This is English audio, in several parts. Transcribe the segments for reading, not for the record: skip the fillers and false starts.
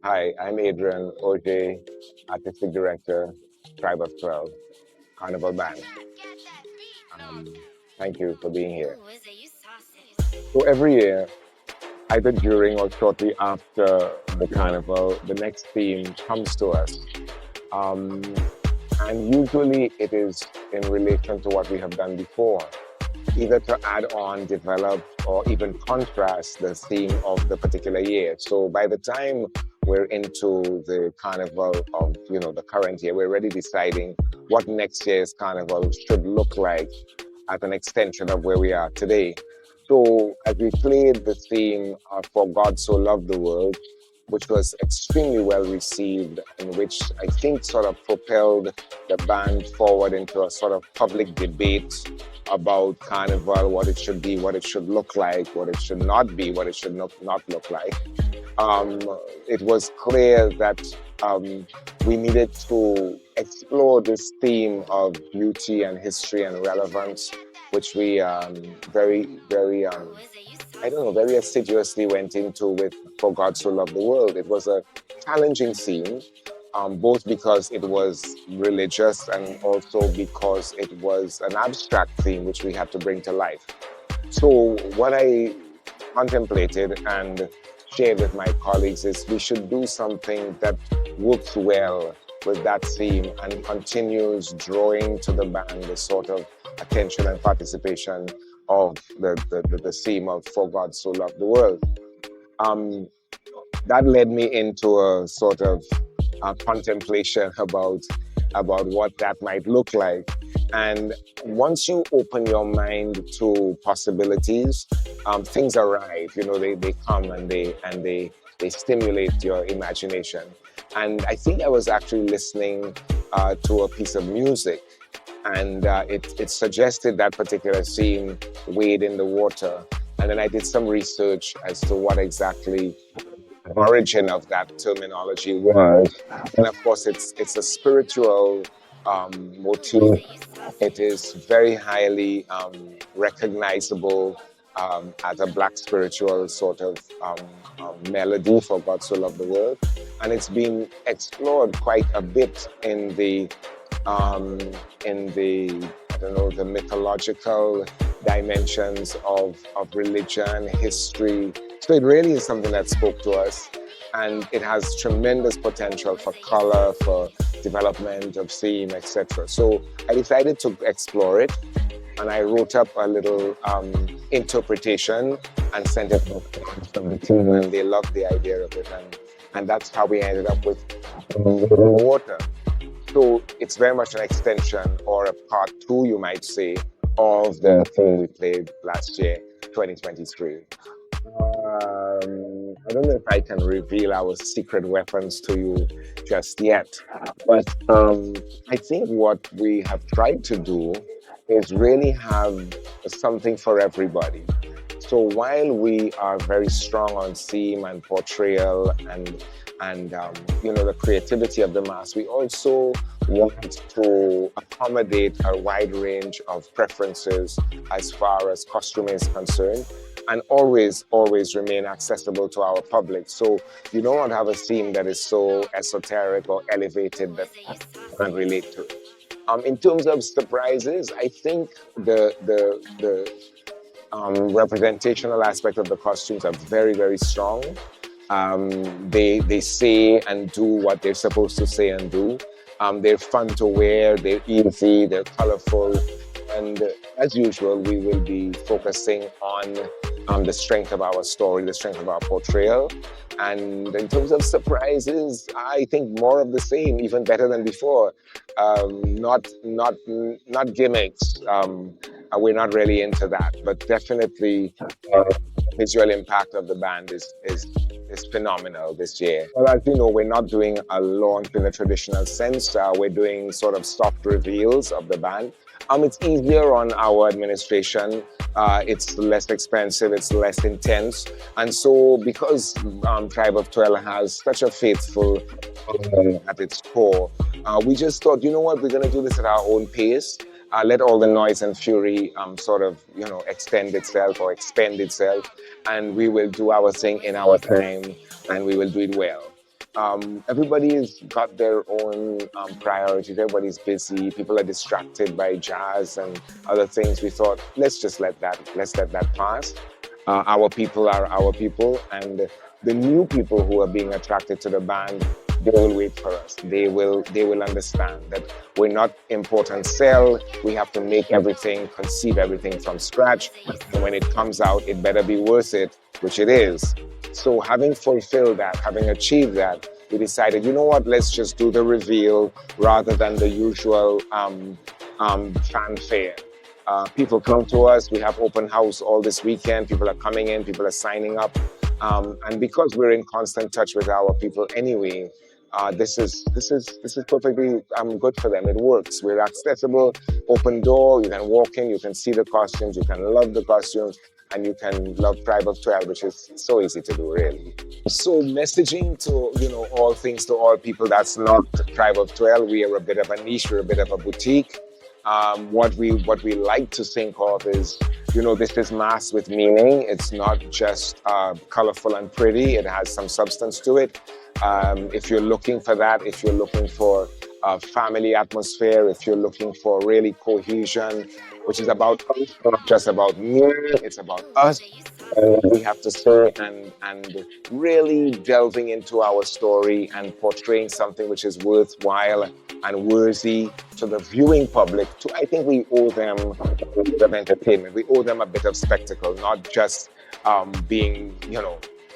Hi, I'm Adrian Augier, Artistic Director, Tribe of Twel, Carnival Band. Um, Thank you for being here. So every year, either during or shortly after the carnival, the next theme comes to us. Um, and usually it is in relation to what we have done before, either to add on, develop, or even contrast the theme of the particular year. So by the time we're into the carnival of, the current year, we're already deciding what next year's carnival should look like as an extension of where we are today. So as we played the theme For God So Loved the World, which was extremely well received and which I think sort of propelled the band forward into a sort of public debate about Carnival, what it should be, what it should look like, what it should not be, what it should not look like. Um, it was clear that we needed to explore this theme of beauty and history and relevance, which we very assiduously went into with For God So Loved the World. It was a challenging theme, both because it was religious and also because it was an abstract theme which we had to bring to life. So what I contemplated and shared with my colleagues is we should do something that works well with that theme and continues drawing to the band the sort of attention and participation of the theme of For God So Loved the World. Um, that led me into a sort of contemplation about what that might look like. And once you open your mind to possibilities, things arrive. They come and they stimulate your imagination. And I think I was actually listening to a piece of music, and it suggested that particular scene, Wade in the Water. And then I did some research as to what exactly the origin of that terminology was. And of course, it's a spiritual motif. It is very highly recognizable as a Black spiritual sort of melody, For God So Loved the World. And it's been explored quite a bit um, I don't know, the mythological dimensions of religion, history. So it really is something that spoke to us, and it has tremendous potential for color, for development of theme, etc. So I decided to explore it, and I wrote up a little interpretation and sent it to the team, and they loved the idea of it, and that's how we ended up with Water. So it's very much an extension or a part two, you might say, of the thing we played last year, 2023. I don't know if I can reveal our secret weapons to you just yet, but I think what we have tried to do is really have something for everybody. So while we are very strong on theme and portrayal and the creativity of the mass, we also want to accommodate a wide range of preferences as far as costume is concerned, and always remain accessible to our public. So you don't want to have a theme that is so esoteric or elevated that you can relate to. In terms of surprises, I think the representational aspect of the costumes are very strong. They say and do what they're supposed to say and do. They're fun to wear, they're easy, they're colorful, and as usual, we will be focusing on the strength of our story, the strength of our portrayal. And in terms of surprises, I think more of the same, even better than before. Not gimmicks. We're not really into that, but definitely visual impact of the band is phenomenal this year. Well, as you know, we're not doing a launch in the traditional sense. We're doing sort of soft reveals of the band. It's easier on our administration. It's less expensive. It's less intense. And so because Tribe of Twel has such a faithful at its core, we just thought, you know what, we're going to do this at our own pace. Let all the noise and fury sort of, extend itself or expend itself, and we will do our thing in our time, and we will do it well. Everybody's got their own priorities. Everybody's busy. People are distracted by jazz and other things. We thought, let's let that pass. Our people are our people, and the new people who are being attracted to the band, they will wait for us. They will understand that we're not import and sell. We have to make everything, conceive everything from scratch, and when it comes out, it better be worth it, which it is. So having fulfilled that, having achieved that, we decided, you know what, let's just do the reveal rather than the usual fanfare. People come to us. We have open house all this weekend. People are coming in. People are signing up. And because we're in constant touch with our people anyway, this is perfectly good for them. It works. We're accessible, open door. You can walk in. You can see the costumes. You can love the costumes, and you can love Tribe of Twel, which is so easy to do, really. So messaging to all things to all people. That's not Tribe of Twel. We are a bit of a niche. We're a bit of a boutique. What we like to think of is, this is mass with meaning. It's not just colorful and pretty. It has some substance to it. If you're looking for that, if you're looking for a family atmosphere, if you're looking for really cohesion, which is about us, not just about me, it's about us. We have to say and really delving into our story and portraying something which is worthwhile and worthy to the viewing public. I think we owe them a bit of entertainment. We owe them a bit of spectacle, not just being,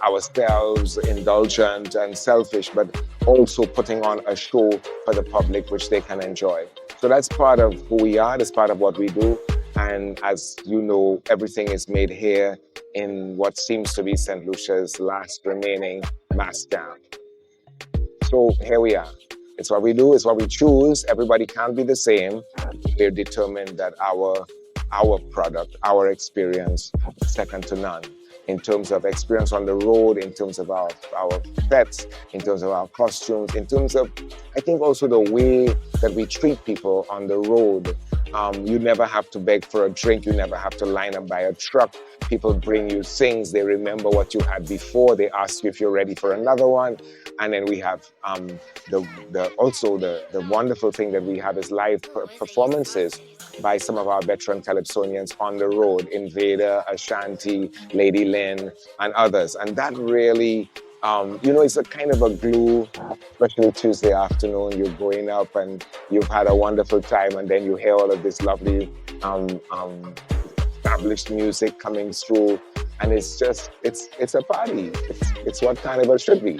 ourselves indulgent and selfish, but also putting on a show for the public which they can enjoy. So that's part of who we are. That's part of what we do. And as you know, everything is made here in what seems to be St. Lucia's last remaining mass camp. So here we are. It's what we do. It's what we choose. Everybody can't be the same. We're determined that our product, our experience, second to none. In terms of experience on the road, in terms of our pets, in terms of our costumes, in terms of, I think also the way that we treat people on the road. You never have to beg for a drink. You never have to line up by a truck. People bring you things. They remember what you had before. They ask you if you're ready for another one. And then we have the wonderful thing that we have is live performances by some of our veteran Calypsonians on the road, Invader, Ashanti, Lady Lynn, and others. And that really, it's a kind of a glue, especially Tuesday afternoon. You're going up and you've had a wonderful time, and then you hear all of this lovely established music coming through. And it's a party. It's what carnival should be.